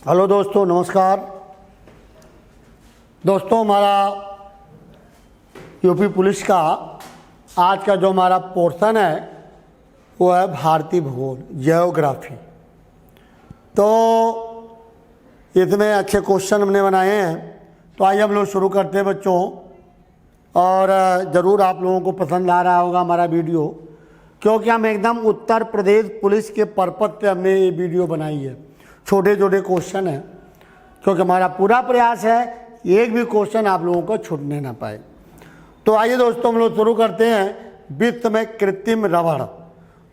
Hello दोस्तों, नमस्कार। दोस्तों, हमारा यूपी पुलिस का आज का जो हमारा पोर्शन है वो है भारतीय भूगोल, जियोग्राफी। तो इसमें अच्छे क्वेश्चन हमने बनाए हैं, तो आइए हम लोग शुरू करते हैं बच्चों। और ज़रूर आप लोगों को पसंद आ रहा होगा हमारा वीडियो, क्योंकि हम एकदम उत्तर प्रदेश पुलिस के पर्पज से हमने ये वीडियो बनाई है। छोटे छोटे क्वेश्चन हैं, क्योंकि हमारा पूरा प्रयास है एक भी क्वेश्चन आप लोगों को छूटने ना पाए। तो आइए दोस्तों, हम लोग शुरू करते हैं विश्व में कृत्रिम रबड़।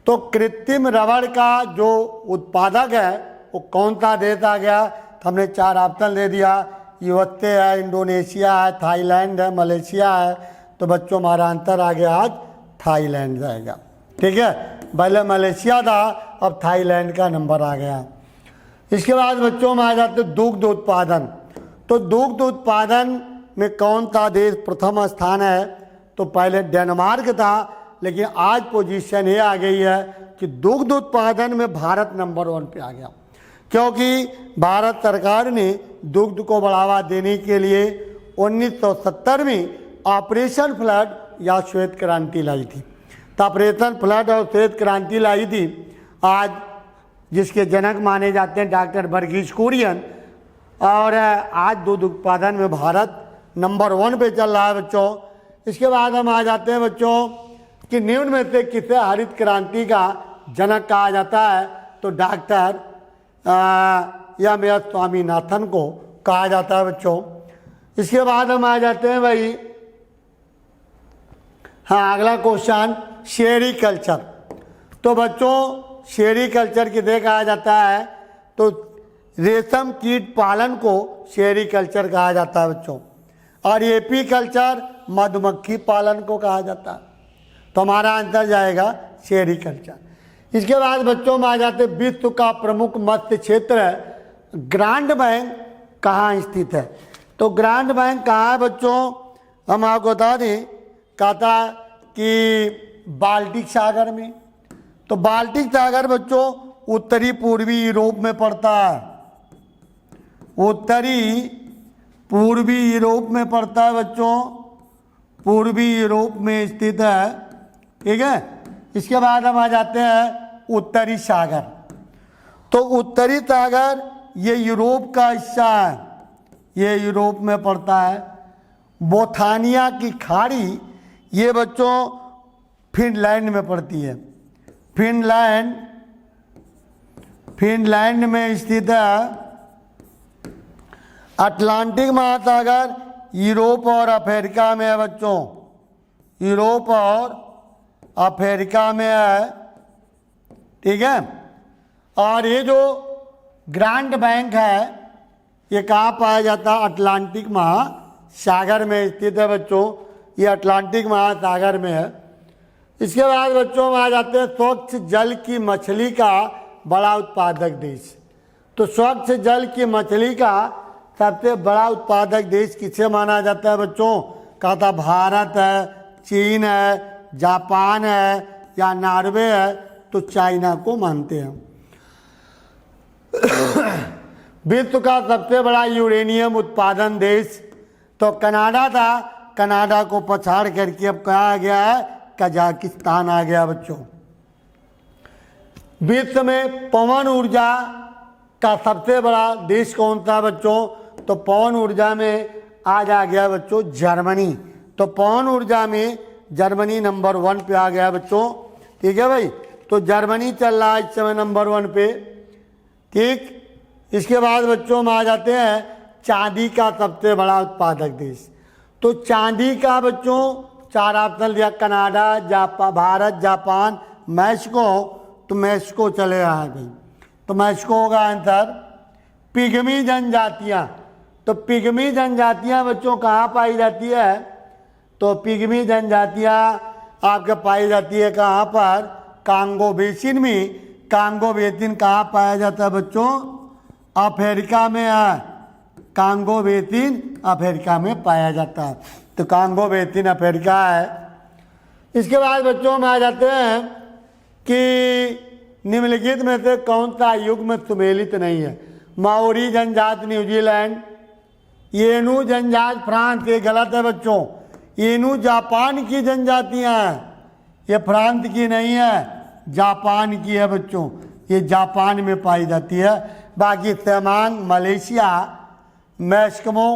तो कृत्रिम रबड़ का जो उत्पादक है वो कौन सा देश आ गया? तो हमने 4 ऑप्शन दे दिया। यूएसए है, इंडोनेशिया है, थाईलैंड है, मलेशिया है। तो बच्चों, हमारा आंसर आ गया आज थाईलैंड जाएगा। ठीक है, पहले मलेशिया था, अब थाईलैंड का नंबर आ गया। इसके बाद बच्चों में आ जाते दुग्ध उत्पादन। तो दुग्ध उत्पादन में कौन सा देश प्रथम स्थान है? तो पहले डेनमार्क था, लेकिन आज पोजीशन ये आ गई है कि दुग्ध उत्पादन में भारत नंबर 1 पे आ गया, क्योंकि भारत सरकार ने दुग्ध को बढ़ावा देने के लिए 1970 में ऑपरेशन फ्लड या श्वेत क्रांति लाई थी। तो ऑपरेशन फ्लड और श्वेत क्रांति लाई थी। आज जिसके जनक माने जाते हैं डॉक्टर वर्गीस कुरियन, और आज दूध उत्पादन में भारत नंबर 1 पे चल रहा है बच्चों। इसके बाद हम आ जाते हैं बच्चों कि निम्न में से किसे हरित क्रांति का जनक कहा जाता है? तो डॉक्टर एम एस स्वामीनाथन को कहा जाता है बच्चों। इसके बाद हम आ जाते हैं भाई, हाँ, अगला क्वेश्चन सेरीकल्चर। तो बच्चों, सेरीकल्चर किसे कहा जाता है? तो रेशम कीट पालन को सेरीकल्चर कहा जाता है बच्चों। और एपीकल्चर मधुमक्खी पालन को कहा जाता है। तो हमारा आंसर जाएगा सेरीकल्चर। इसके बाद बच्चों में आ जाते विश्व का प्रमुख मत्स्य क्षेत्र ग्रांड बैंक कहाँ स्थित है? तो ग्रांड बैंक कहाँ है बच्चों? हम आपको बता दें, कहता कि बाल्टिक सागर में। तो बाल्टिक सागर बच्चों उत्तरी पूर्वी यूरोप में पड़ता है। उत्तरी पूर्वी यूरोप में पड़ता है बच्चों, पूर्वी यूरोप में स्थित है। ठीक है, इसके बाद हम आ जाते हैं उत्तरी सागर। तो उत्तरी सागर ये यूरोप का हिस्सा है, ये यूरोप में पड़ता है। बोथानिया की खाड़ी ये बच्चों फिनलैंड में पड़ती है। फिनलैंड में स्थित है। अटलांटिक महासागर यूरोप और अफ्रीका में है बच्चों, यूरोप और अफ्रीका में है। ठीक है, और ये जो ग्रांड बैंक है ये कहाँ पाया जाता है? अटलांटिक महासागर में स्थित है बच्चों, ये अटलांटिक महासागर में है। इसके बाद बच्चों में आ जाते हैं स्वच्छ जल की मछली का बड़ा उत्पादक देश। तो स्वच्छ जल की मछली का सबसे बड़ा उत्पादक देश किसे माना जाता है बच्चों? कहा था भारत है, चीन है, जापान है या नॉर्वे है? तो चाइना को मानते हैं। विश्व का सबसे बड़ा यूरेनियम उत्पादन देश तो कनाडा था, कनाडा को पछाड़ करके अब कहा गया है कजाकिस्तान आ गया बच्चों। विश्व में पवन ऊर्जा का सबसे बड़ा देश कौन सा बच्चों? तो पवन ऊर्जा में आज आ गया बच्चों जर्मनी। तो पवन ऊर्जा में जर्मनी नंबर 1 पे आ गया बच्चों। ठीक है भाई, तो जर्मनी चल रहा है इस समय नंबर 1 पे। ठीक, इसके बाद बच्चों में आ जाते हैं चांदी का सबसे बड़ा उत्पादक देश। तो चांदी का बच्चों 4 ऑप्शन दिया, कनाडा, भारत, जापान, मैक्सिको। तो मैक्सिको चले आए भाई, तो मैक्सिको होगा आंसर। पिग्मी जनजातियाँ, तो पिग्मी जनजातियाँ बच्चों कहाँ पाई जाती है? तो पिग्मी जनजातियाँ आपके पाई जाती है कहाँ पर? कांगो बेसिन में। कांगो बेसिन कहाँ पाया जाता है बच्चों? अफ्रीका में है। कांगो बेसिन अफ्रीका में पाया जाता है। तो कांगो बेसिन अफ्रीका है। इसके बाद बच्चों में आ जाते हैं कि निम्नलिखित में से कौन सा युग्म सुमेलित नहीं है? माओरी जनजाति न्यूजीलैंड, येनू जनजाति फ्रांस, ये गलत है बच्चों, येनू जापान की जनजातियां हैं, ये फ्रांस की नहीं है, जापान की है बच्चों, ये जापान में पाई जाती है। बाकी सेमांग मलेशिया, एस्किमो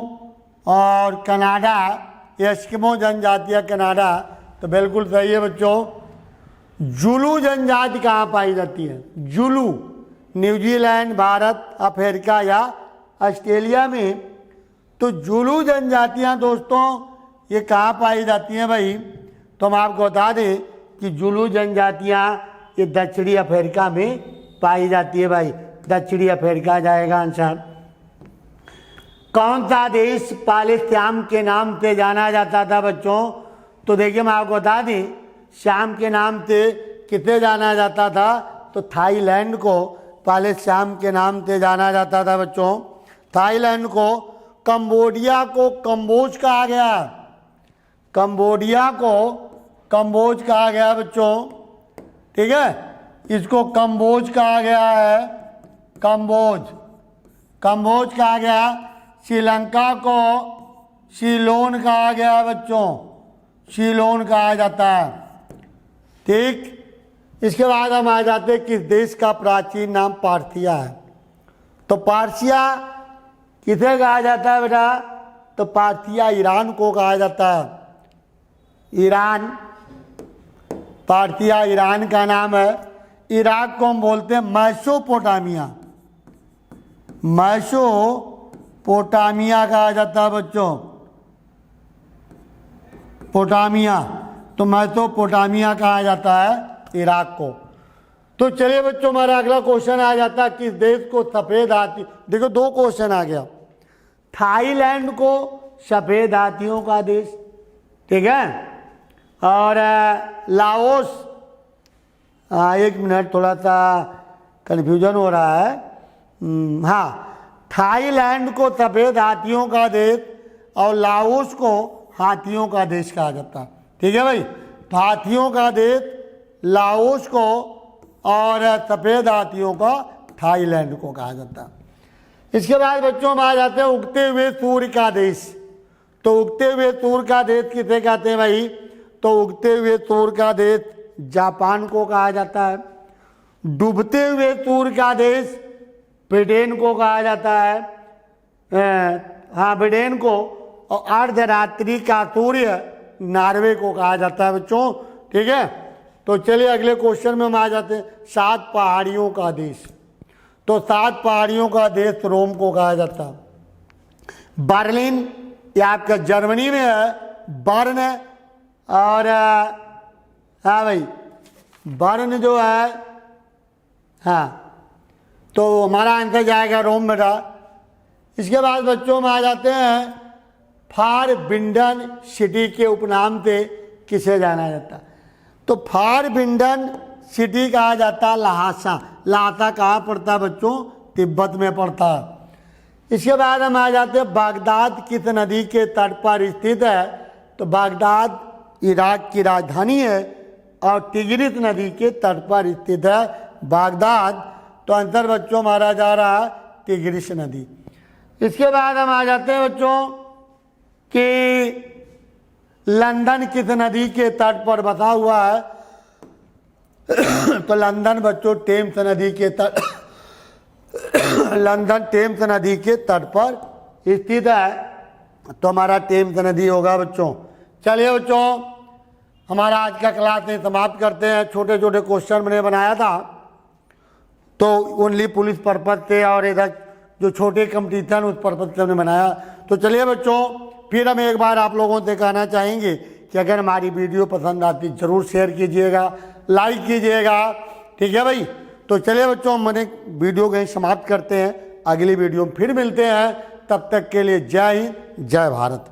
और कनाडा, एस्किमो जनजातियां कनाडा, तो बिल्कुल सही है बच्चों। जुलू जनजाति कहाँ पाई जाती है? जुलू, न्यूजीलैंड, भारत, अफ्रीका या ऑस्ट्रेलिया में। तो जुलू जनजातियां दोस्तों ये कहाँ पाई जाती हैं भाई? तो हम आपको बता दें कि जुलू जनजातियां ये दक्षिणी अफ्रीका में पाई जाती है भाई, दक्षिणी अफ्रीका जाएगा आंसर। कौन सा देश पहले श्याम के नाम से जाना जाता था बच्चों? तो देखिए मैं आपको बता दें, श्याम के नाम से किसे जाना जाता था? तो थाईलैंड को पहले श्याम के नाम से जाना जाता था बच्चों, थाईलैंड को। कंबोडिया को कंबोज कहा गया, कंबोडिया को कंबोज कहा गया बच्चों, ठीक है, इसको कंबोज कहा गया है, कंबोज, कंबोज कहा गया। श्रीलंका को सीलोन कहा गया बच्चों, सीलोन कहा जाता है, ठीक। इसके बाद हम आ जाते हैं किस देश का प्राचीन नाम पार्थिया है? तो पार्सिया किसे कहा जाता है बेटा? तो पार्थिया ईरान को कहा जाता है, ईरान, पार्थिया ईरान का नाम है। इराक को हम बोलते हैं मैसोपोटामिया, मैसोपोटामिया कहा जाता है बच्चों, पोटामिया, तो मैसोपोटामिया कहा जाता है इराक को। तो चलिए बच्चों हमारा अगला क्वेश्चन आ जाता है किस देश को सफेद हाथी, देखो दो क्वेश्चन आ गया, थाईलैंड को सफेद हाथियों का देश, ठीक है, और लाओस, एक मिनट थोड़ा सा कन्फ्यूजन हो रहा है, हाँ, थाईलैंड को सफेद हाथियों का देश और लाओस को हाथियों का देश कहा जाता है, ठीक है भाई। तो हाथियों का देश लाओस को और सफेद हाथियों का थाईलैंड को कहा जाता है। इसके बाद बच्चों हम आ जाते हैं उगते हुए सूर्य का देश। तो उगते हुए सूर्य का देश किसे कहते हैं भाई? तो उगते हुए सूर्य का देश जापान को कहा जाता है। डूबते हुए सूर्य का देश ब्रिटेन को कहा जाता है, हाँ ब्रिटेन को। और अर्धरात्रि का सूर्य नॉर्वे को कहा जाता है बच्चों, ठीक है। तो चलिए अगले क्वेश्चन में हम आ जाते हैं, 7 पहाड़ियों का देश। तो 7 पहाड़ियों का देश रोम को कहा जाता है। बर्लिन ये आपका जर्मनी में है, बर्न, और हाँ भाई बर्न जो है, हाँ, तो हमारा आंसर जाएगा रोम बेटा। इसके बाद बच्चों में आ जाते हैं फारबिंडन सिटी के उपनाम से किसे जाना जाता है? तो फारबिंडन सिटी कहा जाता है लहासा। लहासा कहाँ पड़ता है बच्चों? तिब्बत में पड़ता है। इसके बाद हम आ जाते हैं बागदाद किस नदी के तट पर स्थित है? तो बागदाद इराक की राजधानी है और टिग्रिस नदी के तट पर स्थित है बागदाद। तो आंसर बच्चों हमारा जा रहा है टिग्रिस नदी। इसके बाद हम आ जाते हैं बच्चों कि लंदन किस नदी के तट पर बसा हुआ है? तो लंदन बच्चों टेम्स नदी के तट लंदन टेम्स नदी के तट पर स्थित है, तो हमारा टेम्स नदी होगा बच्चों। चलिए बच्चों हमारा आज का क्लास में समाप्त करते हैं। छोटे छोटे क्वेश्चन मैंने बनाया था, तो ओनली पुलिस पर्पज से और इधर जो छोटे कंपटीशन उस पर्पज से हमने बनाया। तो चलिए बच्चों फिर हम एक बार आप लोगों से कहना चाहेंगे कि अगर हमारी वीडियो पसंद आती ज़रूर शेयर कीजिएगा, लाइक कीजिएगा, ठीक है भाई। तो चलिए बच्चों मैंने वीडियो को समाप्त करते हैं, अगली वीडियो में फिर मिलते हैं। तब तक के लिए जय हिंद, जय भारत।